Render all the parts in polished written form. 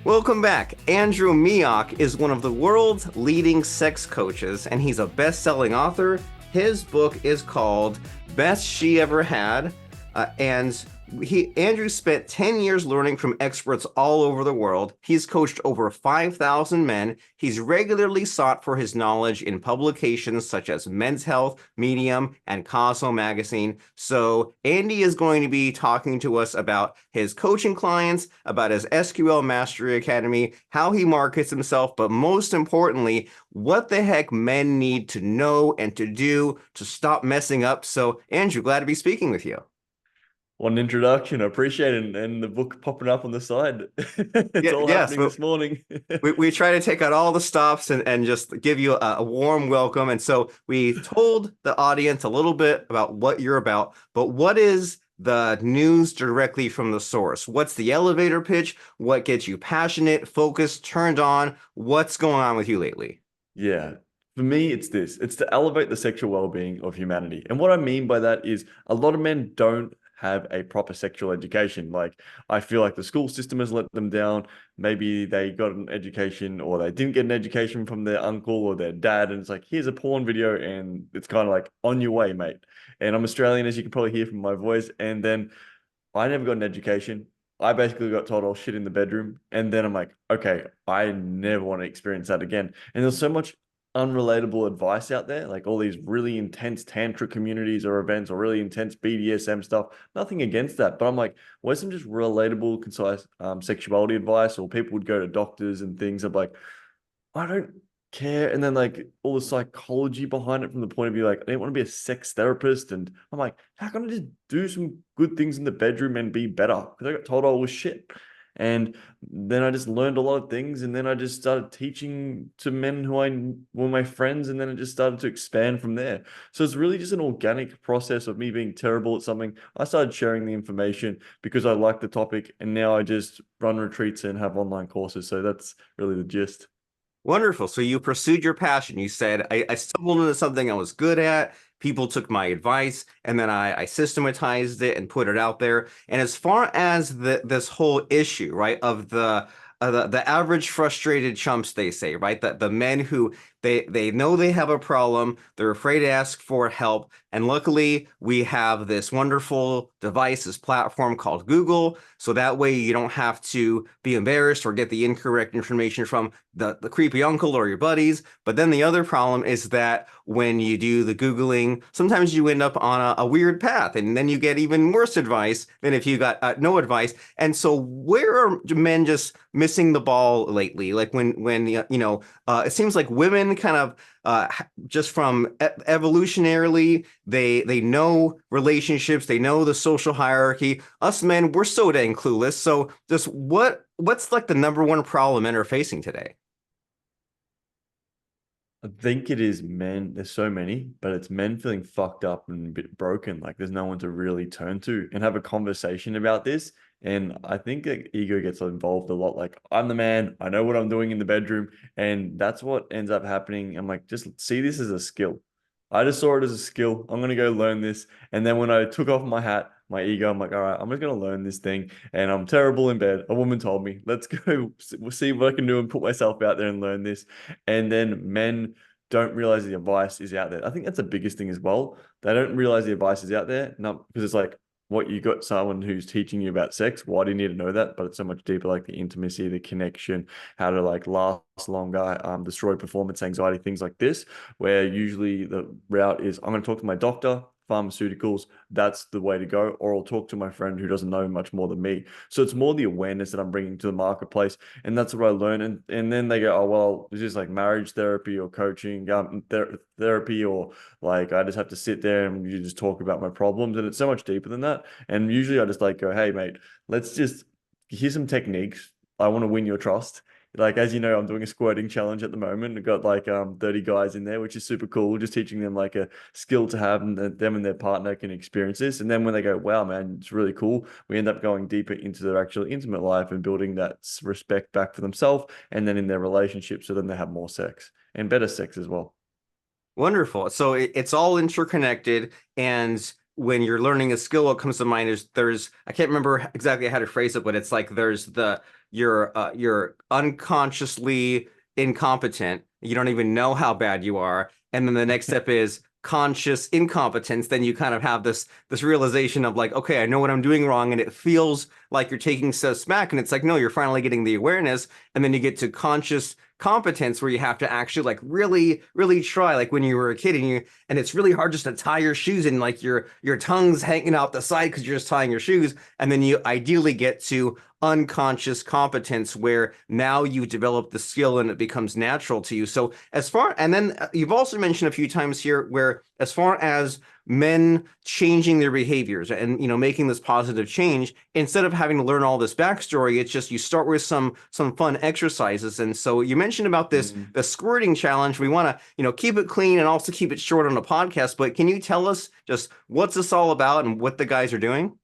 Welcome back. Andrew Mioch is one of the world's leading sex coaches, and he's a best-selling author. His book is called Best She Ever Had, and Andrew spent 10 years learning from experts all over the world. He's coached over 5,000 men. He's regularly sought for his knowledge in publications such as Men's Health, Medium, and Cosmo magazine. So Andy is going to be talking to us about his coaching clients, about his SQL Mastery Academy, how he markets himself, but most importantly, what the heck men need to know and to do to stop messing up. So Andrew, glad to be speaking with you. What an introduction. I appreciate it. And the book popping up on the side. It's Yeah, all yes, happening this morning. we try to take out all the stops and just give you a warm welcome. And so we told the audience a little bit about what you're about, but what is the news directly from the source? What's the elevator pitch? What gets you passionate, focused, turned on? What's going on with you lately? Yeah. For me, it's this. It's to elevate the sexual well-being of humanity. And what I mean by that is a lot of men don't have a proper sexual education. Like, I feel like the school system has let them down. Maybe they got an education or they didn't get an education from their uncle or their dad. And it's like, here's a porn video and it's kind of like on your way, mate. And I'm Australian, as you can probably hear from my voice. And then I never got an education. I basically got told I'll shit in the bedroom. And then I'm like, okay, I never want to experience that again. And there's so much unrelatable advice out there, like all these really intense tantra communities or events or really intense BDSM stuff. Nothing against that. But I'm like, where's some just relatable, concise sexuality advice? Or people would go to doctors and things. I'm like, I don't care. And then like all the psychology behind it from the point of view, like I didn't want to be a sex therapist. And I'm like, how can I just do some good things in the bedroom and be better? Because I got told I was shit. And then I just learned a lot of things. And then I just started teaching to men who I were my friends. And then it just started to expand from there. So it's really just an organic process of me being terrible at something. I started sharing the information because I like the topic. And now I just run retreats and have online courses. So that's really the gist. Wonderful. So you pursued your passion. You said, I stumbled into something I was good at. People took my advice, and then I systematized it and put it out there. And as far as this whole issue, right, of the average frustrated chumps, they say, right, the men who they know they have a problem, they're afraid to ask for help, and luckily we have this wonderful device, this platform called Google, so that way you don't have to be embarrassed or get the incorrect information from the creepy uncle or your buddies. But then the other problem is that when you do the Googling, sometimes you end up on a weird path, and then you get even worse advice than if you got no advice. And so where are men just missing the ball lately? Like when it seems like women kind of just from evolutionarily, they know relationships, they know the social hierarchy. Us men, we're so dang clueless. So just what's like the number one problem men are facing today? I think it is men. There's so many, but it's men feeling fucked up and a bit broken. Like there's no one to really turn to and have a conversation about this. And I think that ego gets involved a lot. Like I'm the man, I know what I'm doing in the bedroom. And that's what ends up happening. I'm like, just see this as a skill. I just saw it as a skill. I'm gonna go learn this. And then when I took off my hat, my ego, I'm like, all right, I'm just gonna learn this thing. And I'm terrible in bed. A woman told me, let's go see what I can do and put myself out there and learn this. And then men don't realize the advice is out there. I think that's the biggest thing as well. They don't realize the advice is out there, not because it's like what you got someone who's teaching you about sex. Why do you need to know that? But it's so much deeper, like the intimacy, the connection, how to like last longer, destroy performance anxiety, things like this. Where usually the route is I'm going to talk to my doctor, pharmaceuticals, that's the way to go, or I'll talk to my friend who doesn't know much more than me. So it's more the awareness that I'm bringing to the marketplace, and that's what I learn. And then they go, oh well, it's just like marriage therapy or coaching, therapy, or like I just have to sit there and you just talk about my problems, and it's so much deeper than that. And usually I just like go, hey mate, let's just here's some techniques. I want to win your trust. Like, as you know, I'm doing a squirting challenge at the moment. I've got like 30 guys in there, which is super cool. Just teaching them like a skill to have, and that them and their partner can experience this. And then when they go, wow, man, it's really cool, we end up going deeper into their actual intimate life and building that respect back for themselves and then in their relationship. So then they have more sex and better sex as well. Wonderful. So it's all interconnected. And when you're learning a skill, what comes to mind is I can't remember exactly how to phrase it, but it's like there's you're unconsciously incompetent. You don't even know how bad you are. And then the next step is conscious incompetence. Then you kind of have this realization of like, okay, I know what I'm doing wrong, and it feels like you're taking steps back. And it's like, no, you're finally getting the awareness. And then you get to conscious competence where you have to actually like really try, like when you were a kid and it's really hard just to tie your shoes and like your tongue's hanging out the side because you're just tying your shoes. And then you ideally get to unconscious competence where now you develop the skill and it becomes natural to you. So as far, and then you've also mentioned a few times here where as far as men changing their behaviors and making this positive change, instead of having to learn all this backstory, it's just you start with some fun exercises. And so you mentioned about this Mm. the squirting challenge. We want to keep it clean and also keep it short on the podcast, but can you tell us just what's this all about and what the guys are doing?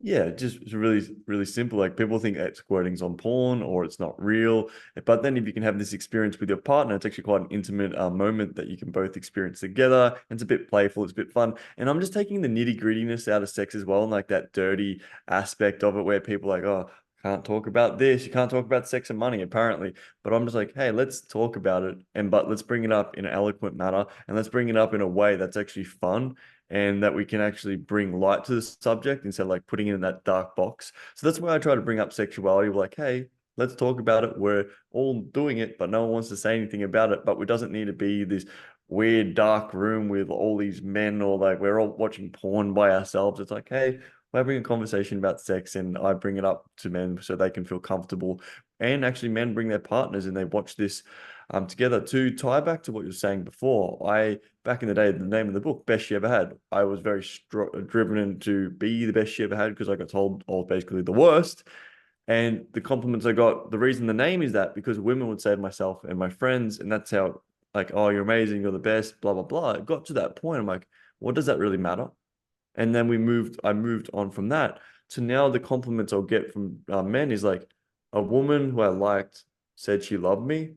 Yeah, just it's really, really simple. Like people think that squirting's on porn or it's not real. But then if you can have this experience with your partner, it's actually quite an intimate moment that you can both experience together. And it's a bit playful, it's a bit fun. And I'm just taking the nitty-grittiness out of sex as well, and like that dirty aspect of it where people are like, oh, can't talk about this, you can't talk about sex and money, apparently. But I'm just like, hey, let's talk about it. But let's bring it up in an eloquent manner and let's bring it up in a way that's actually fun and that we can actually bring light to the subject instead of like putting it in that dark box. So that's why I try to bring up sexuality. We're like, hey, let's talk about it. We're all doing it, but no one wants to say anything about it. But it doesn't need to be this weird dark room with all these men or like we're all watching porn by ourselves. It's like, hey, we're having a conversation about sex and I bring it up to men so they can feel comfortable. And actually men bring their partners and they watch this together. To tie back to what you were saying before, I back in the day, the name of the book, Best She Ever Had, I was very driven to be the best she ever had because I got told I was basically the worst. And the compliments I got, the reason the name is that because women would say to myself and my friends, and that's how, like, oh, you're amazing, you're the best, blah, blah, blah. It got to that point. I'm like, what does that really matter? And then I moved on from that to now the compliments I'll get from men is like a woman who I liked said she loved me,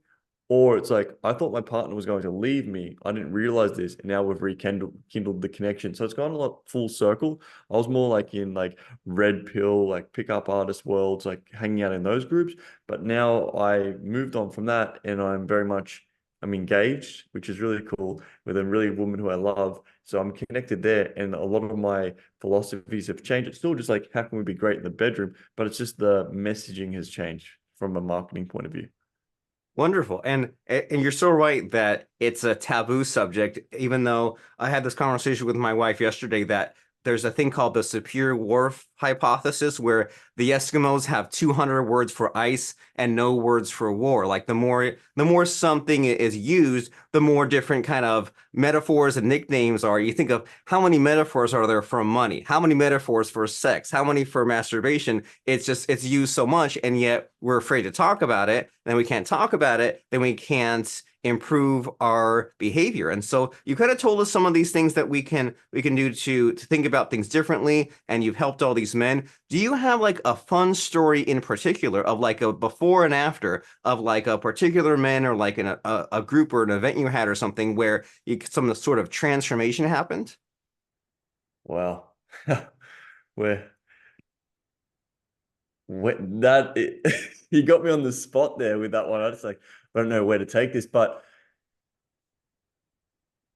or it's like I thought my partner was going to leave me. I didn't realize this, and now we've rekindled kindled the connection. So it's gone a lot full circle. I was more like in like red pill, like pickup artist worlds, like hanging out in those groups. But now I moved on from that, and I'm engaged, which is really cool with a really woman who I love. So I'm connected there, and a lot of my philosophies have changed. It's still just like how can we be great in the bedroom, but it's just the messaging has changed from a marketing point of view. Wonderful. And you're so right that it's a taboo subject, even though I had this conversation with my wife yesterday that there's a thing called the Superior Wharf hypothesis where the Eskimos have 200 words for ice and no words for war. Like the more something is used, the more different kind of metaphors and nicknames are. You think of how many metaphors are there for money? How many metaphors for sex? How many for masturbation? It's used so much, and yet we're afraid to talk about it. Then we can't talk about it. Then we can't improve our behavior. And so you kind of told us some of these things that we can do to think about things differently. And you've helped all these men. Do you have like a fun story in particular of like a before and after of like a particular man or like a group or an event you had or something where some sort of transformation happened? Wow. Where that you got me on the spot there with that one. I just like I don't know where to take this, but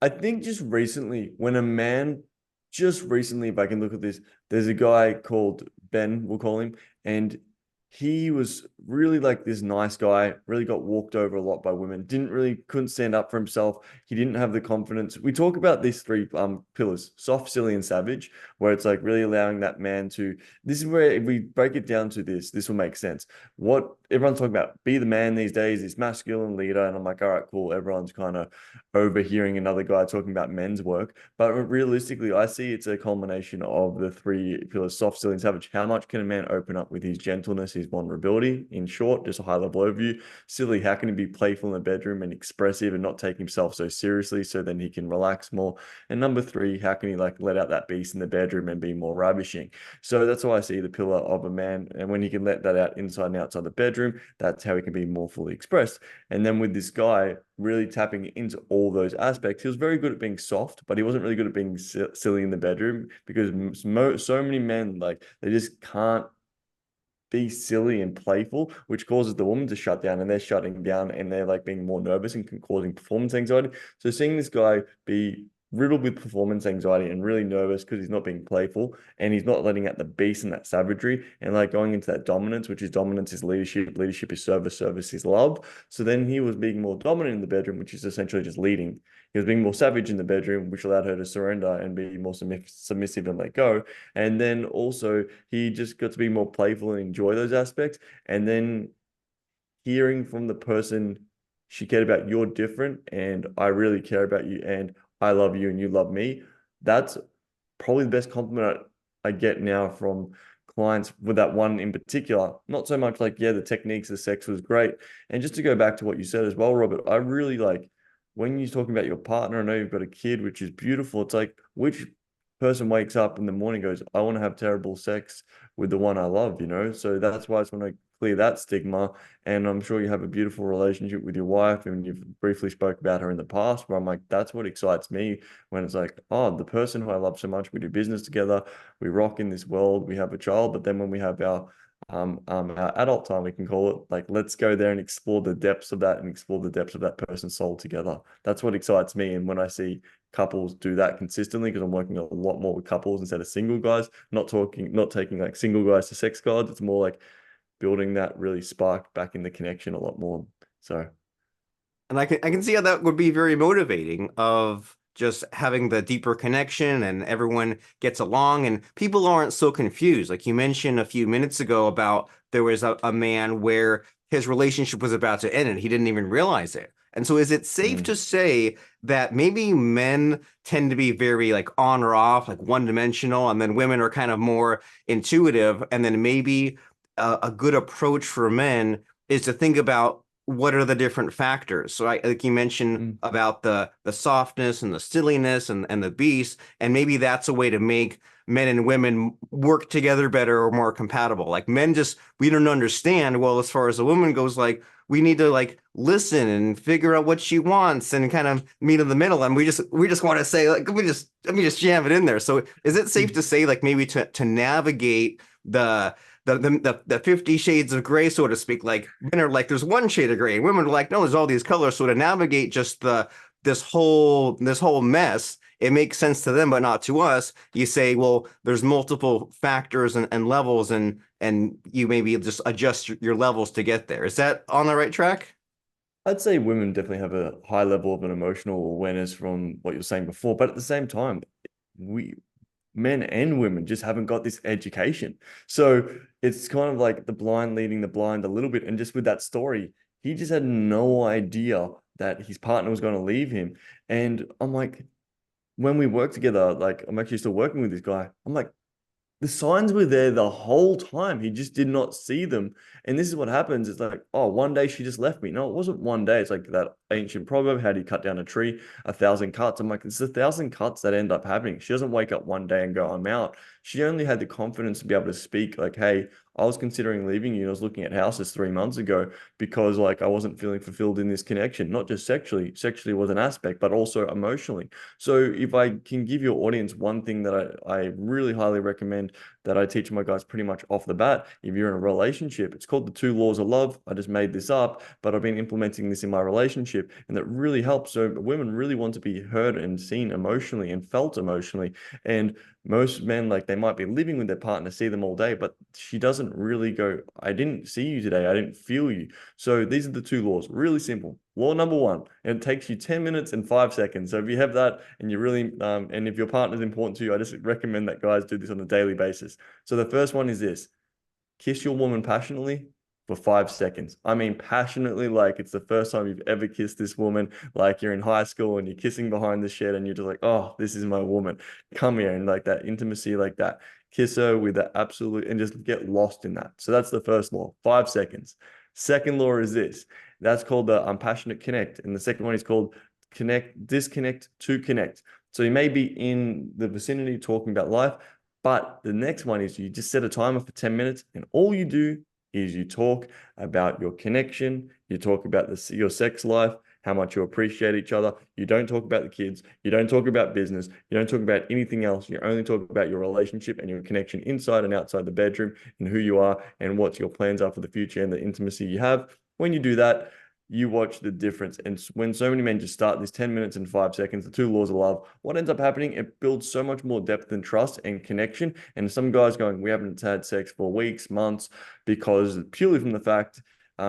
I think just recently, when a man, just recently, if I can look at this, there's a guy called Ben, we'll call him, and he was really like this nice guy, really got walked over a lot by women, couldn't stand up for himself. He didn't have the confidence. We talk about these three pillars, soft, silly, and savage, where it's like really allowing that man to, this is where if we break it down to this will make sense. What everyone's talking about, be the man these days, this masculine leader, and I'm like, all right, cool. Everyone's kind of overhearing another guy talking about men's work. But realistically, I see it's a culmination of the three pillars, soft, silly, and savage. How much can a man open up with his gentleness, his vulnerability? In short, just a high level overview. Silly, how can he be playful in the bedroom and expressive and not take himself so seriously so then he can relax more? And number three, how can he like let out that beast in the bedroom and be more ravishing? So that's why I see the pillar of a man. And when he can let that out inside and outside the bedroom, that's how he can be more fully expressed. And then with this guy, really tapping into all those aspects. He was very good at being soft, but he wasn't really good at being silly in the bedroom because so many men like they just can't be silly and playful, which causes the woman to shut down, and they're shutting down and they're like being more nervous and causing performance anxiety. So seeing this guy be riddled with performance anxiety and really nervous because he's not being playful and he's not letting out the beast and that savagery and like going into that dominance, which is dominance is leadership, leadership is service, service is love. So then he was being more dominant in the bedroom, which is essentially just leading. He was being more savage in the bedroom, which allowed her to surrender and be more submissive and let go. And then also he just got to be more playful and enjoy those aspects. And then hearing from the person, she cared about, you're different and I really care about you and I love you and you love me. That's probably the best compliment I get now from clients with that one in particular. Not so much like, yeah, the techniques, the sex was great. And just to go back to what you said as well, Robert, I really like when you're talking about your partner, I know you've got a kid, which is beautiful. It's like, which person wakes up in the morning and goes, I want to have terrible sex with the one I love, you know? So that's why I just want to clear that stigma. And I'm sure you have a beautiful relationship with your wife, and you've briefly spoke about her in the past, where I'm like, that's what excites me when it's like, oh, the person who I love so much, we do business together, we rock in this world, we have a child, but then when we have our adult time, we can call it, like, let's go there and explore the depths of that and explore the depths of that person's soul together. That's what excites me. And when I see couples do that consistently, because I'm working a lot more with couples instead of single guys, not taking like single guys to sex gods, it's more like building that really spark back in the connection a lot more. So And I can see how that would be very motivating of just having the deeper connection and everyone gets along and people aren't so confused. Like you mentioned a few minutes ago about there was a man where his relationship was about to end and he didn't even realize it. And so is it safe to say that maybe men tend to be very like on or off, like one dimensional, and then women are kind of more intuitive, and then maybe a good approach for men is to think about what are the different factors. So like you mentioned mm, about the softness and the silliness and the beast, and maybe that's a way to make men and women work together better or more compatible. Like men just we don't understand. Well, as far as a woman goes, like we need to like listen and figure out what she wants and kind of meet in the middle. And we just want to say like let me just jam it in there. So is it safe mm. to say like maybe to navigate the 50 shades of gray, so to speak, like men are like there's one shade of gray and women are like no, there's all these colors. So to navigate just this whole mess, it makes sense to them but not to us. You say, well, there's multiple factors and levels, and you maybe just adjust your levels to get there. Is that on the right track? I'd say women definitely have a high level of an emotional awareness from what you're saying before, but at the same time, we men and women just haven't got this education. So it's kind of like the blind leading the blind a little bit. And just with that story, he just had no idea that his partner was going to leave him. And I'm like, when we work together, like I'm actually still working with this guy. I'm like, the signs were there the whole time. He just did not see them. And this is what happens. It's like, oh, one day she just left me. No, it wasn't one day. It's like that ancient proverb, how do you cut down a tree? 1,000 cuts. I'm like, it's 1,000 cuts that end up happening. She doesn't wake up one day and go, I'm out. She only had the confidence to be able to speak like, hey, I was considering leaving you. I was looking at houses 3 months ago because like I wasn't feeling fulfilled in this connection, not just sexually. Sexually was an aspect, but also emotionally. So if I can give your audience one thing that I really highly recommend that I teach my guys pretty much off the bat, if you're in a relationship, it's called the 2 laws of love. I just made this up, but I've been implementing this in my relationship and that really helps. So women really want to be heard and seen emotionally and felt emotionally. And most men, like they might be living with their partner, see them all day, but she doesn't really go, I didn't see you today. I didn't feel you. So these are the 2 laws, really simple. Law number one, and it takes you 10 minutes and 5 seconds. So if you have that and you really, and if your partner is important to you, I just recommend that guys do this on a daily basis. So the first one is this: kiss your woman passionately for 5 seconds. I mean, passionately, like it's the first time you've ever kissed this woman, like you're in high school and you're kissing behind the shed and you're just like, oh, this is my woman. Come here. And like that intimacy, like that. Kiss her with that absolute and just get lost in that. So that's the first law, 5 seconds. Second law is this. That's called the passionate connect. And the second one is called disconnect to connect. So you may be in the vicinity talking about life, but the next one is you just set a timer for 10 minutes and all you do is you talk about your connection, you talk about your sex life, how much you appreciate each other. You don't talk about the kids. You don't talk about business. You don't talk about anything else. You only talk about your relationship and your connection inside and outside the bedroom and who you are and what your plans are for the future and the intimacy you have. When you do that, you watch the difference. And when so many men just start these 10 minutes and 5 seconds, the two laws of love, what ends up happening, it builds so much more depth and trust and connection. And some guys going, we haven't had sex for weeks, months, because purely from the fact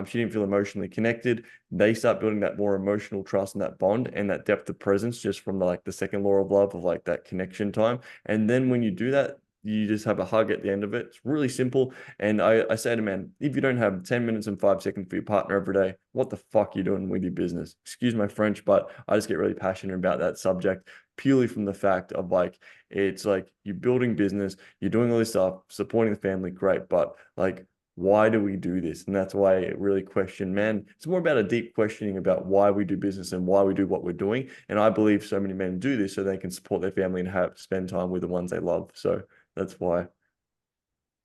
she didn't feel emotionally connected. They start building that more emotional trust and that bond and that depth of presence just from the second law of love of like that connection time. And then when you do that, you just have a hug at the end of it. It's really simple. And I say to men, if you don't have 10 minutes and 5 seconds for your partner every day, what the fuck are you doing with your business? Excuse my French, but I just get really passionate about that subject purely from the fact of like, it's like you're building business, you're doing all this stuff, supporting the family, great. But like, why do we do this? And that's why I really question, man. It's more about a deep questioning about why we do business and why we do what we're doing. And I believe so many men do this so they can support their family and have spend time with the ones they love. So that's why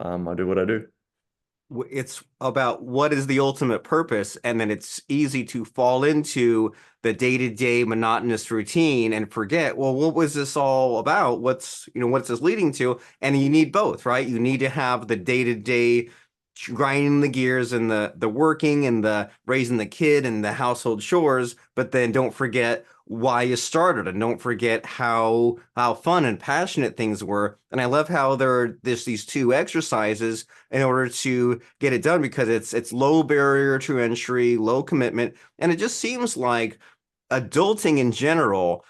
I do what I do. It's about what is the ultimate purpose, and then it's easy to fall into the day-to-day monotonous routine and forget, well, what was this all about? What's this leading to? And you need both, right? You need to have the day-to-day grinding the gears and the working and the raising the kid and the household chores, but then don't forget why you started, and don't forget how fun and passionate things were. And I love how there's these two exercises in order to get it done, because it's low barrier to entry, low commitment, and it just seems like adulting in general,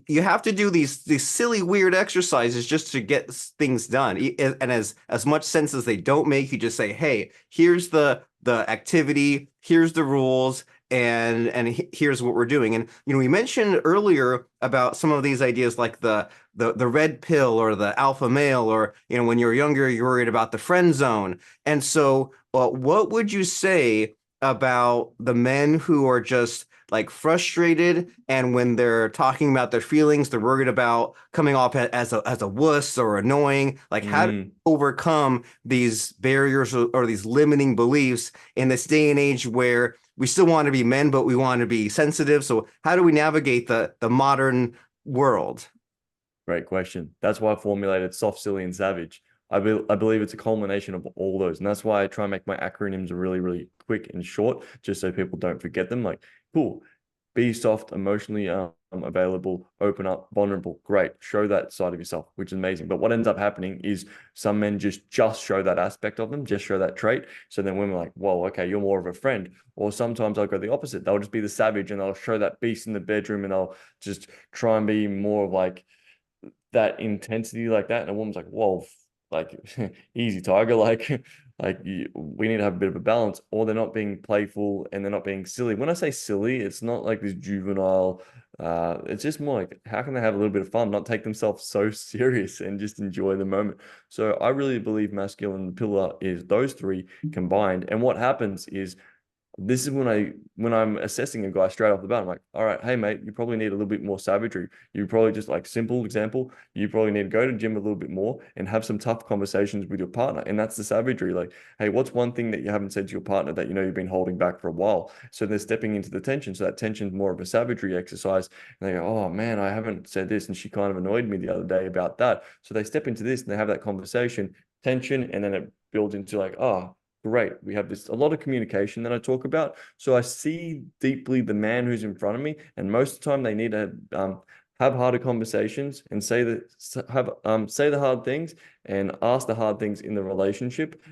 you have to do these silly weird exercises just to get things done. And as much sense as they don't make, you just say, hey, here's the activity, here's the rules, and here's what we're doing. And we mentioned earlier about some of these ideas like the red pill or the alpha male, or when you're younger you're worried about the friend zone. And so what would you say about the men who are just like frustrated, and when they're talking about their feelings they're worried about coming off as a wuss or annoying? Like, how do Mm. you overcome these barriers, or these limiting beliefs in this day and age where we still want to be men but we want to be sensitive? So how do we navigate the modern world? Great question. That's why I formulated soft, silly, and savage. I believe it's a culmination of all those. And that's why I try and make my acronyms really, really quick and short, just so people don't forget them. Like, cool, be soft, emotionally available, open up, vulnerable. Great. Show that side of yourself, which is amazing. But what ends up happening is some men just show that aspect of them, just show that trait. So then women are like, whoa, okay, you're more of a friend. Or sometimes I'll go the opposite. They'll just be the savage and they'll show that beast in the bedroom and they'll just try and be more of like that intensity like that, and a woman's like, whoa, like easy tiger, we need to have a bit of a balance. Or they're not being playful and they're not being silly. When I say silly, it's not like this juvenile, it's just more like, how can they have a little bit of fun, not take themselves so serious and just enjoy the moment? So I really believe masculine pillar is those three combined. And what happens is, this is when I'm assessing a guy straight off the bat. I'm like, all right, hey mate, you probably need a little bit more savagery. You probably just, like, simple example, you probably need to go to the gym a little bit more and have some tough conversations with your partner. And that's the savagery. Like, hey, what's one thing that you haven't said to your partner that you've been holding back for a while? So they're stepping into the tension. So that tension is more of a savagery exercise. And they go, oh man, I haven't said this, and she kind of annoyed me the other day about that. So they step into this and they have that conversation, tension, and then it builds into like, oh, great. We have this a lot of communication that I talk about. So I see deeply the man who's in front of me, and most of the time they need to have harder conversations and say the hard things and ask the hard things in the relationship.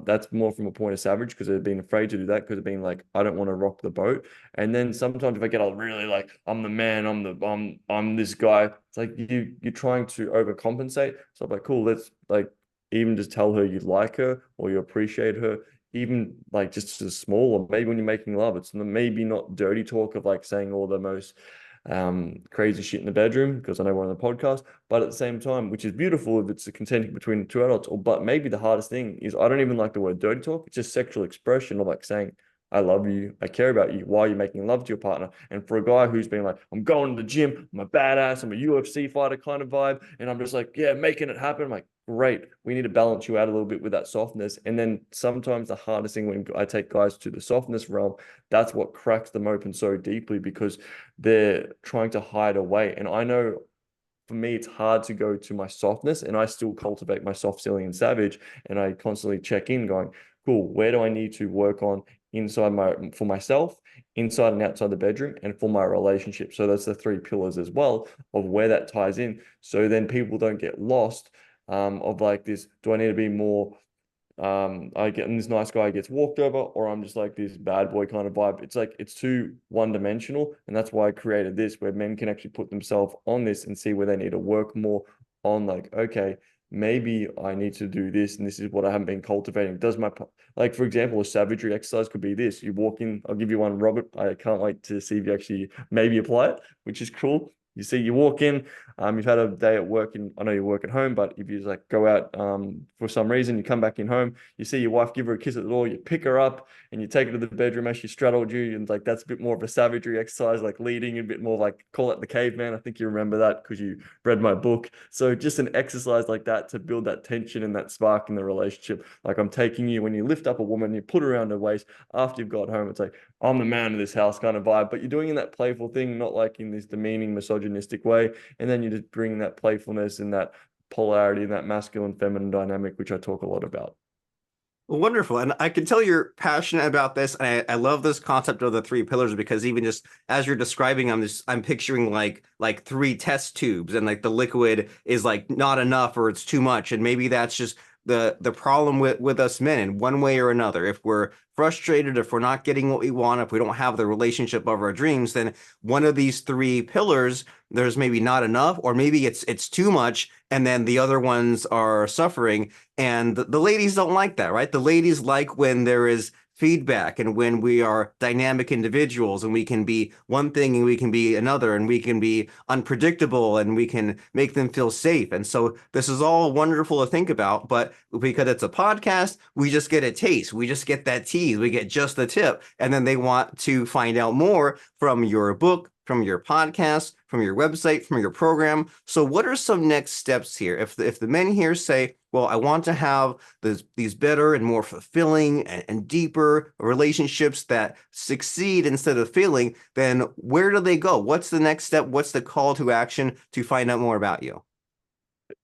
That's more from a point of savage, because they've been afraid to do that, because they've been like, I don't want to rock the boat. And then sometimes if I get all really like, I'm the man, I'm this guy, it's like you're trying to overcompensate. So I'm like, cool, let's like even just tell her you like her or you appreciate her, even like just as small. Or maybe when you're making love, it's maybe not dirty talk of like saying all the most crazy shit in the bedroom, because I know we're on the podcast, but at the same time, which is beautiful if it's a consenting between two adults. Or but maybe the hardest thing is, I don't even like the word dirty talk. It's just sexual expression of like saying, I love you, I care about you while you're making love to your partner. And for a guy who's been like, I'm going to the gym, I'm a badass, I'm a UFC fighter kind of vibe, and I'm just like, yeah, making it happen. I'm like, great. We need to balance you out a little bit with that softness. And then sometimes the hardest thing when I take guys to the softness realm, that's what cracks them open so deeply because they're trying to hide away. And I know for me, it's hard to go to my softness, and I still cultivate my soft, silly, and savage. And I constantly check in, going, cool, where do I need to work on inside my for myself, inside and outside the bedroom, and for my relationship. So that's the three pillars as well of where that ties in. So then people don't get lost of like this, do I need to be more I get and this nice guy gets walked over, or I'm just like this bad boy kind of vibe. It's like it's too one-dimensional, and that's why I created this, where men can actually put themselves on this and see where they need to work more on. Like, okay, maybe I need to do this, and this is what I haven't been cultivating. Does my like, for example, a savagery exercise could be this: you walk in. I'll give you one, Robert. I can't wait to see if you actually maybe apply it, which is cool. You see, you walk in, you've had a day at work, and I know you work at home, but if you just like go out for some reason, you come back in home, you see your wife, give her a kiss at the door, you pick her up and you take her to the bedroom as she straddled you, and like that's a bit more of a savagery exercise, like leading, a bit more like call it the caveman. I think you remember that because you read my book. So just an exercise like that to build that tension and that spark in the relationship. Like I'm taking you when you lift up a woman, you put her around her waist after you've got home. It's like I'm the man of this house kind of vibe, but you're doing in that playful thing, not like in this demeaning, misogynistic way. And then you just bring that playfulness and that polarity and that masculine feminine dynamic, which I talk a lot about. Well, wonderful. And I can tell you're passionate about this. And I love this concept of the three pillars because even just as you're describing, I'm picturing like three test tubes and like the liquid is like not enough or it's too much. And maybe that's just the problem with us men in one way or another. If we're frustrated, if we're not getting what we want, if we don't have the relationship of our dreams, then one of these three pillars, there's maybe not enough, or maybe it's too much, and then the other ones are suffering. And the ladies don't like that, right? The ladies like when there is feedback and when we are dynamic individuals and we can be one thing and we can be another and we can be unpredictable and we can make them feel safe. And so this is all wonderful to think about, but because it's a podcast, we just get a taste. We just get that tease. We get just the tip. And then they want to find out more from your book, from your podcast, from your website, from your program. So what are some next steps here? If the men here say, well, I want to have these better and more fulfilling and deeper relationships that succeed instead of failing, then where do they go? What's the next step? What's the call to action to find out more about you?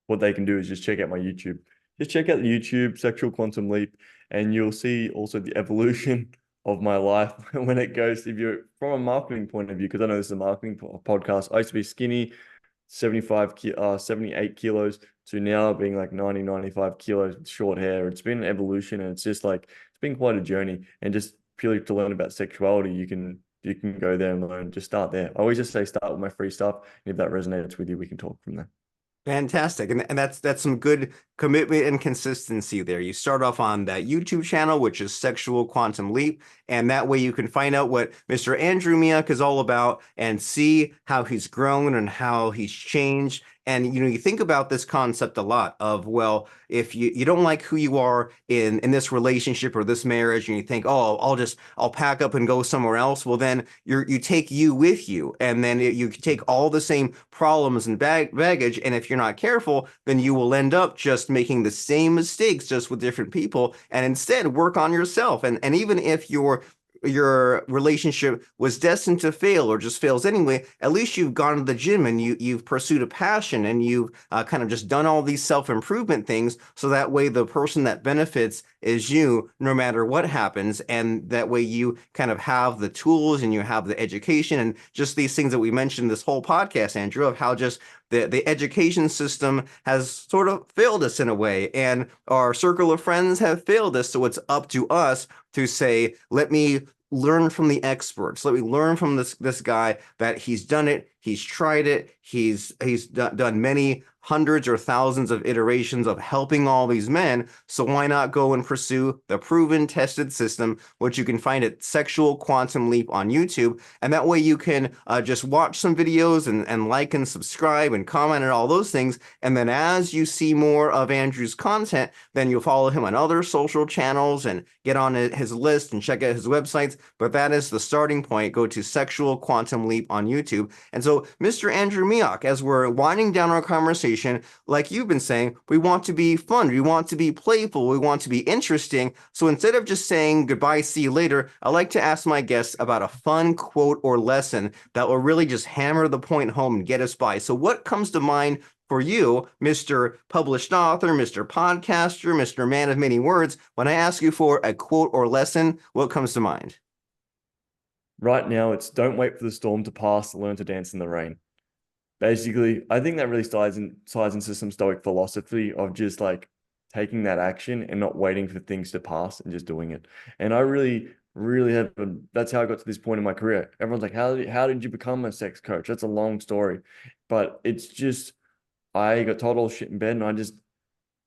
What they can do is just check out my YouTube. Just check out the YouTube Sexual Quantum Leap, and you'll see also the evolution of my life when it goes, if you're from a marketing point of view, because I know this is a marketing podcast. I used to be skinny, 78 kilos to now being like 90, 95 kilos with short hair. It's been an evolution, and it's just like it's been quite a journey. And just purely to learn about sexuality, you can go there and learn. Just start there. I always just say start with my free stuff. And if that resonates with you, we can talk from there. Fantastic. And that's some good commitment and consistency there. You start off on that YouTube channel, which is Sexual Quantum Leap. And that way you can find out what Mr. Andrew Mioch is all about and see how he's grown and how he's changed. And you think about this concept a lot of, well, if you don't like who you are in this relationship or this marriage, and you think, oh, I'll pack up and go somewhere else. Well, then you take you with you, and then you take all the same problems and baggage. And if you're not careful, then you will end up just making the same mistakes just with different people. And instead, work on yourself. And even if your relationship was destined to fail or just fails anyway, at least you've gone to the gym and you've pursued a passion and you've kind of just done all these self-improvement things. So that way the person that benefits is you, no matter what happens. And that way you kind of have the tools and you have the education and just these things that we mentioned this whole podcast, Andrew, of how just the education system has sort of failed us in a way, and our circle of friends have failed us. So it's up to us to say, let me learn from the experts. Let me learn from this guy that he's done it, he's tried it, he's done many hundreds or thousands of iterations of helping all these men. So why not go and pursue the proven, tested system, which you can find at Sexual Quantum Leap on YouTube. And that way you can just watch some videos and like and subscribe and comment and all those things. And then as you see more of Andrew's content, then you'll follow him on other social channels and get on his list and check out his websites. But that is the starting point. Go to Sexual Quantum Leap on YouTube. And so so, Mr. Andrew Mioch, as we're winding down our conversation, like you've been saying, we want to be fun, we want to be playful, we want to be interesting. So instead of just saying goodbye, see you later, I like to ask my guests about a fun quote or lesson that will really just hammer the point home and get us by. So, what comes to mind for you, Mr. Published Author, Mr. Podcaster, Mr. Man of Many Words, when I ask you for a quote or lesson, what comes to mind? Right now, it's don't wait for the storm to pass, learn to dance in the rain. Basically, I think that really ties into some Stoic philosophy of just like taking that action and not waiting for things to pass and just doing it. And I really, really have, that's how I got to this point in my career. Everyone's like, how did you become a sex coach? That's a long story. But it's just, I got told all shit in bed and I just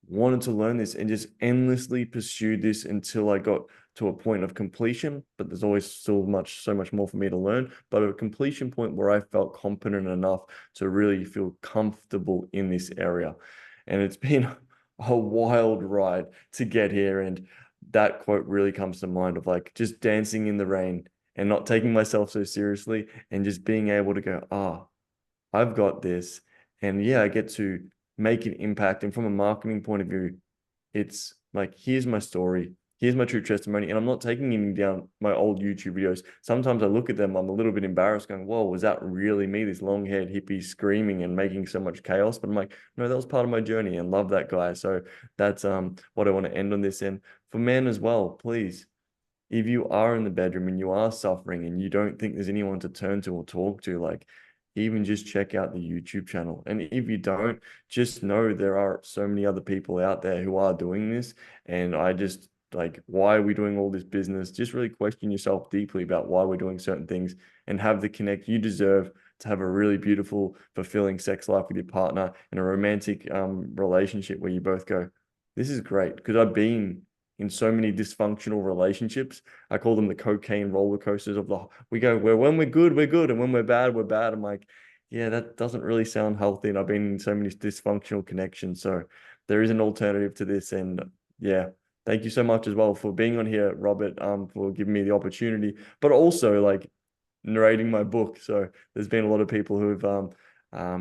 wanted to learn this and just endlessly pursued this until I got to a point of completion. But there's always still so much more for me to learn. But a completion point where I felt competent enough to really feel comfortable in this area. And it's been a wild ride to get here. And that quote really comes to mind of like just dancing in the rain and not taking myself so seriously and just being able to go, I've got this. And yeah, I get to make an impact. And from a marketing point of view, it's like, here's my story, here's my true testimony. And I'm not taking any down my old YouTube videos. Sometimes I look at them, I'm a little bit embarrassed, going, whoa, was that really me? This long haired hippie screaming and making so much chaos. But I'm like, no, that was part of my journey and love that guy. So that's what I want to end on this. And for men as well, please, if you are in the bedroom and you are suffering and you don't think there's anyone to turn to or talk to, like even just check out the YouTube channel. And if you don't, just know there are so many other people out there who are doing this. And I just like, why are we doing all this business? Just really question yourself deeply about why we're doing certain things and have the connect you deserve to have a really beautiful, fulfilling sex life with your partner and a romantic relationship where you both go, this is great. Because I've been in so many dysfunctional relationships. I call them the cocaine roller coasters of the, we go, where when we're good, we're good. And when we're bad, we're bad. I'm like, yeah, that doesn't really sound healthy. And I've been in so many dysfunctional connections. So there is an alternative to this. And yeah, thank you so much as well for being on here, Robert, for giving me the opportunity, but also like narrating my book. So there's been a lot of people who've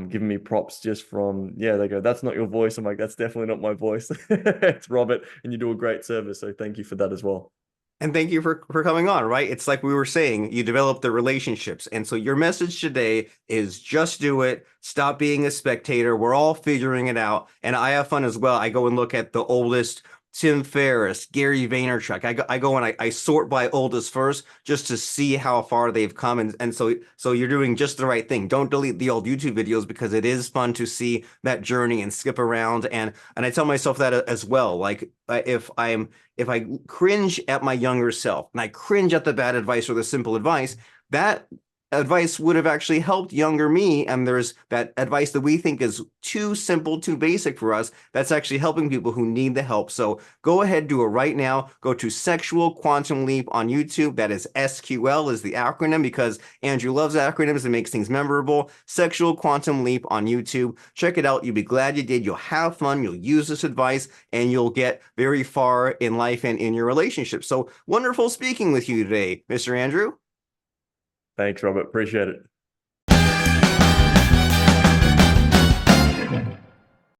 given me props just from, yeah, they go, that's not your voice. I'm like, that's definitely not my voice. It's Robert, and you do a great service. So thank you for that as well. And thank you for coming on, right? It's like we were saying, you develop the relationships. And so your message today is just do it. Stop being a spectator. We're all figuring it out. And I have fun as well. I go and look at the oldest Tim Ferriss, Gary Vaynerchuk. I go and I sort by oldest first just to see how far they've come. And so you're doing just the right thing. Don't delete the old YouTube videos because it is fun to see that journey and skip around. And I tell myself that as well. Like if I cringe at my younger self and I cringe at the bad advice or the simple advice, that advice would have actually helped younger me. And there's that advice that we think is too simple, too basic for us. That's actually helping people who need the help. So go ahead, do it right now. Go to Sexual Quantum Leap on YouTube. That is SQL is the acronym because Andrew loves acronyms and makes things memorable. Sexual Quantum Leap on YouTube. Check it out. You'll be glad you did. You'll have fun. You'll use this advice and you'll get very far in life and in your relationship. So wonderful speaking with you today, Mr. Andrew. Thanks, Robert. Appreciate it.